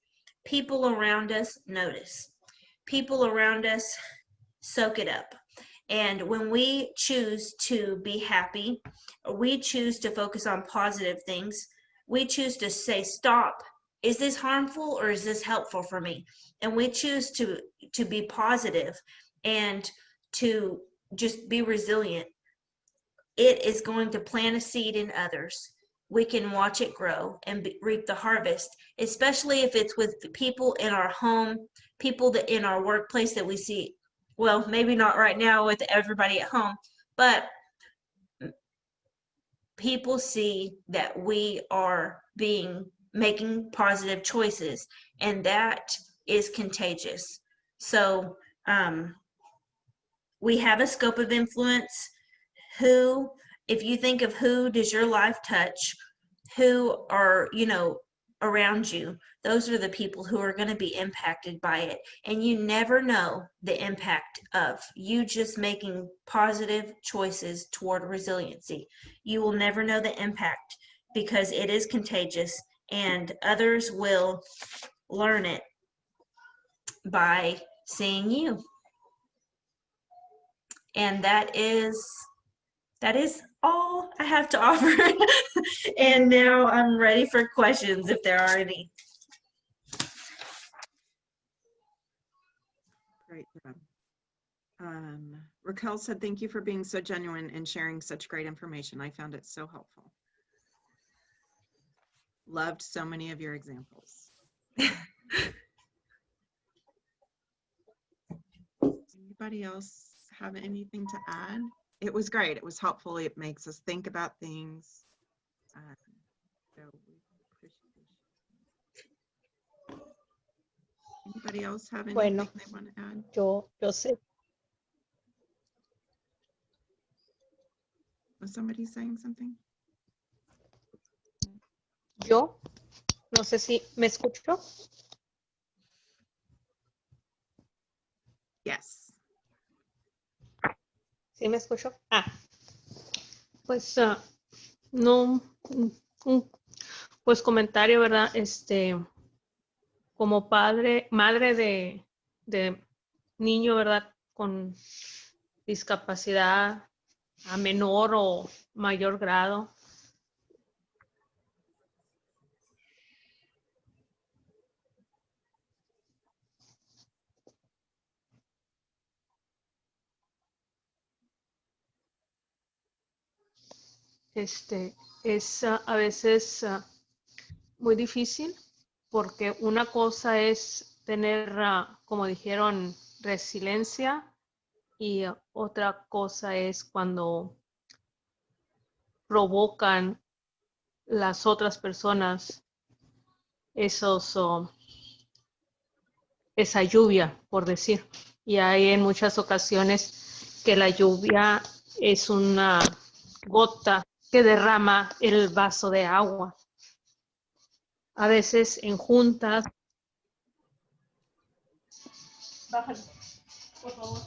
People around us notice. People around us soak it up. And when we choose to be happy, or we choose to focus on positive things, we choose to say, stop. Is this harmful or is this helpful for me? And we choose to be positive and to just be resilient. It is going to plant a seed in others. We can watch it grow and reap the harvest, especially if it's with the people in our home, people that in our workplace that we see. Well, maybe not right now with everybody at home, but people see that we are making positive choices, and that is contagious. So we have a scope of influence. Who, if you think of who does your life touch, who are, around you, those are the people who are going to be impacted by it. And you never know the impact of you just making positive choices toward resiliency. You will never know the impact because it is contagious and others will learn it by seeing you. And that is all I have to offer. And now I'm ready for questions if there are any. Great job. Raquel said, thank you for being so genuine and sharing such great information. I found it so helpful. Loved so many of your examples. Anybody else have anything to add? It was great. It was helpful. It makes us think about things. So we appreciate it. Anybody else have anything they want to add? Yo sé. Was somebody saying something? Yo no sé si me escucho. Yes. ¿Sí me escucho? Pues no, pues comentario, ¿verdad? Como madre de niño, ¿verdad? Con discapacidad a menor o mayor grado. Es a veces muy difícil porque una cosa es tener, como dijeron, resiliencia y otra cosa es cuando provocan las otras personas esa lluvia, por decir. Y hay en muchas ocasiones que la lluvia es una gota que derrama el vaso de agua. A veces en juntas. Bájale, por favor.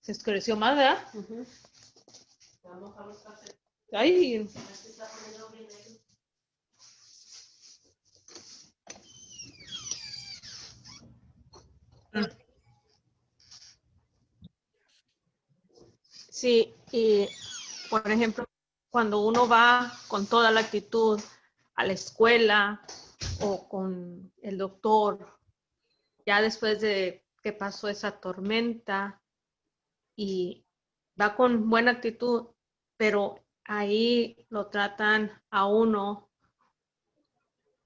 Se oscureció más, ¿verdad? Ay. Sí, y por ejemplo, cuando uno va con toda la actitud a la escuela o con el doctor, ya después de que pasó esa tormenta y va con buena actitud, pero ahí lo tratan a uno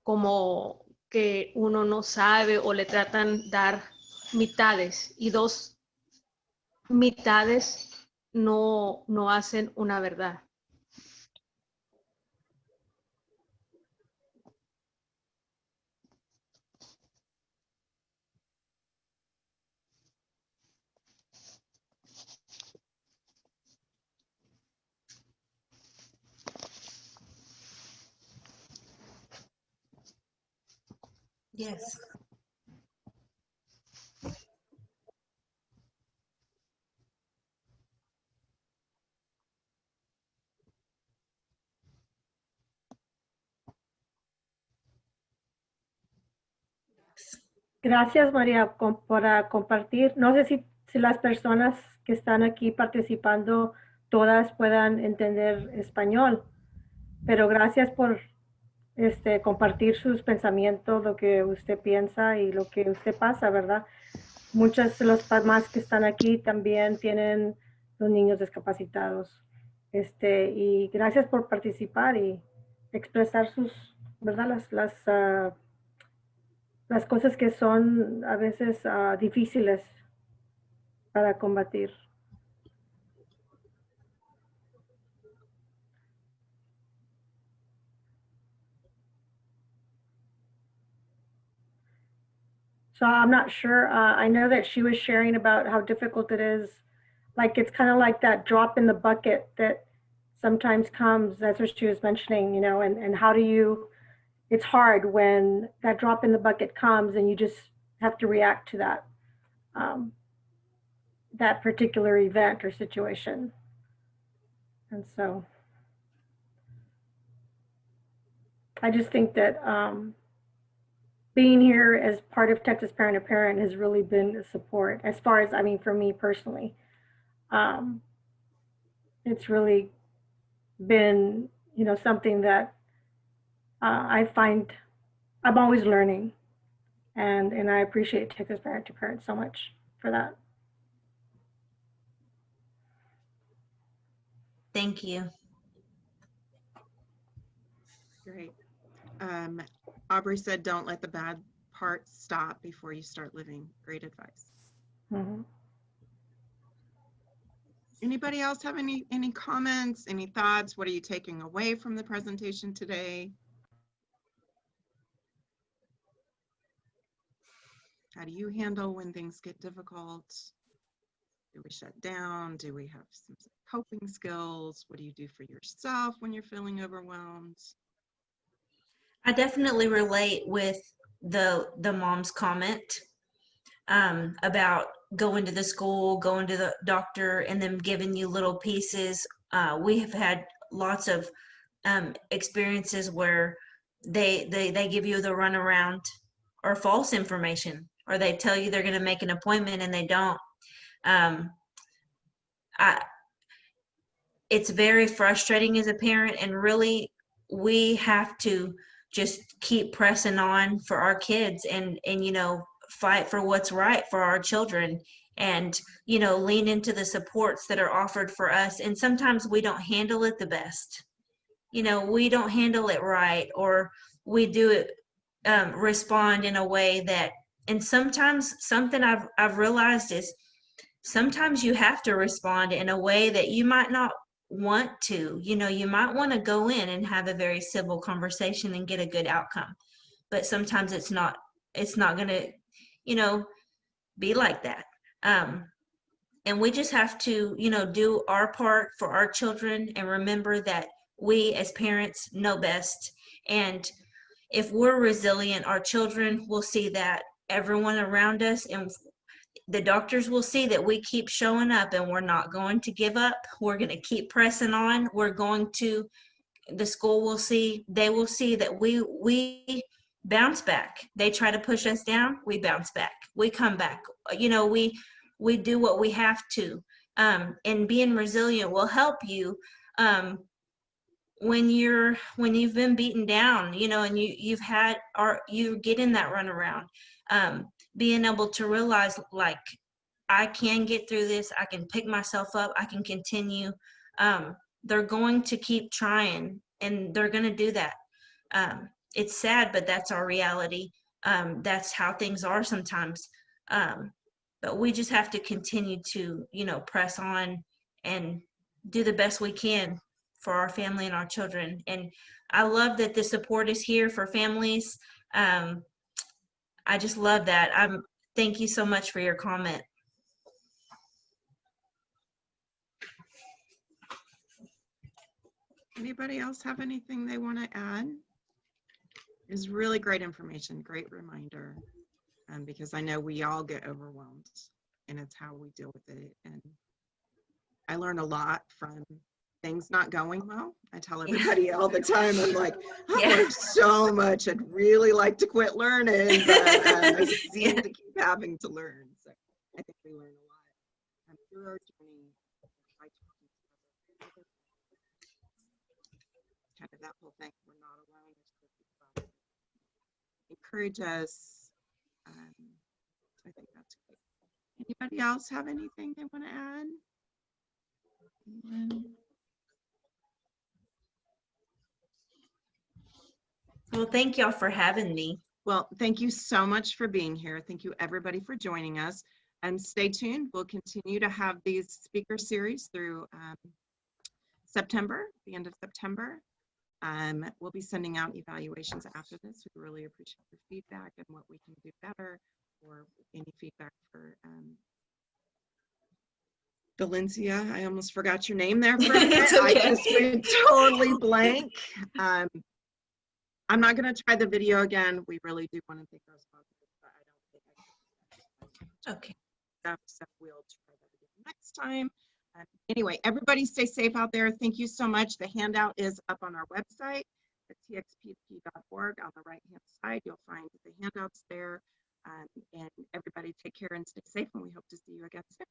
como que uno no sabe o le tratan dar mitades y dos mitades no hacen una verdad. Yes. Gracias, María, por compartir. No sé si las personas que están aquí participando todas puedan entender español, pero gracias por compartir sus pensamientos, lo que usted piensa y lo que usted pasa, ¿verdad? Muchas de las mamás que están aquí también tienen los niños discapacitados. Y gracias por participar y expresar ¿verdad? Las cosas que son a veces difíciles para combatir. So I'm not sure. I know that she was sharing about how difficult it is. Like it's kind of like that drop in the bucket that sometimes comes. That's what she was mentioning, and how do you, it's hard when that drop in the bucket comes and you just have to react to that particular event or situation. And so I just think that being here as part of Texas Parent to Parent has really been a support as far as, I mean, for me personally. It's really been, something that I find I'm always learning. And I appreciate Texas Parent to Parent so much for that. Thank you. Great. Aubrey said, don't let the bad parts stop before you start living. Great advice. Mm-hmm. Anybody else have any comments, any thoughts? What are you taking away from the presentation today? How do you handle when things get difficult? Do we shut down? Do we have some coping skills? What do you do for yourself when you're feeling overwhelmed? I definitely relate with the mom's comment about going to the school, going to the doctor, and them giving you little pieces. We have had lots of experiences where they give you the runaround or false information, or they tell you they're going to make an appointment and they don't. It's very frustrating as a parent, and really we have to just keep pressing on for our kids and fight for what's right for our children, and lean into the supports that are offered for us. And sometimes we don't handle it the best, we don't handle it right, or we do it respond in a way that, and sometimes something I've realized is sometimes you have to respond in a way that you might not want to. You might want to go in and have a very civil conversation and get a good outcome, but sometimes it's not going to be like that. And we just have to do our part for our children, and remember that we as parents know best. And if we're resilient, our children will see that, everyone around us, and the doctors will see that we keep showing up and we're not going to give up. We're going to keep pressing on. The school will see, they will see that we bounce back. They try to push us down, we bounce back. We come back. We do what we have to. And being resilient will help you when you've been beaten down, and you get in that runaround. Being able to realize, like, I can get through this, I can pick myself up, I can continue. They're going to keep trying, and they're going to do that. It's sad, but that's our reality. That's how things are sometimes. But we just have to continue to, press on and do the best we can for our family and our children. And I love that the support is here for families. I just love that. Thank you so much for your comment. Anybody else have anything they want to add? It was really great information, great reminder, because I know we all get overwhelmed, and it's how we deal with it. And I learn a lot from things not going well. I tell everybody all the time, I'm like, I've Yeah. learned so much. I'd really like to quit learning, but I seem to keep having to learn. So I think we learn a lot through our journey by talking to other people. Kind of that whole thing. We're not alone. There's good people. Encourage us. I think that's great. Anybody else have anything they want to add? Anyone? Well, thank y'all for having me. Well, thank you so much for being here. Thank you everybody for joining us. And stay tuned. We'll continue to have these speaker series through September, the end of September. We'll be sending out evaluations after this. We really appreciate your feedback and what we can do better, or any feedback for Valencia. I almost forgot your name there for a minute. It's okay. I just went totally blank. I'm not going to try the video again. We really do want to thank our sponsors, but I don't think I can. Okay. So we'll try that again next time. Anyway, everybody stay safe out there. Thank you so much. The handout is up on our website at txpp.org. On the right-hand side, you'll find the handouts there. And everybody take care and stay safe, and we hope to see you again soon.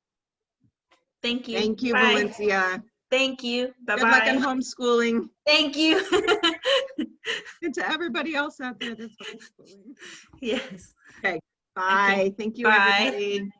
Thank you. Thank you, Bye. Valencia. Thank you. Bye-bye. Good luck in homeschooling. Thank you. And to everybody else out there that's homeschooling. Yes. Okay, bye. Thank you, Bye. everybody.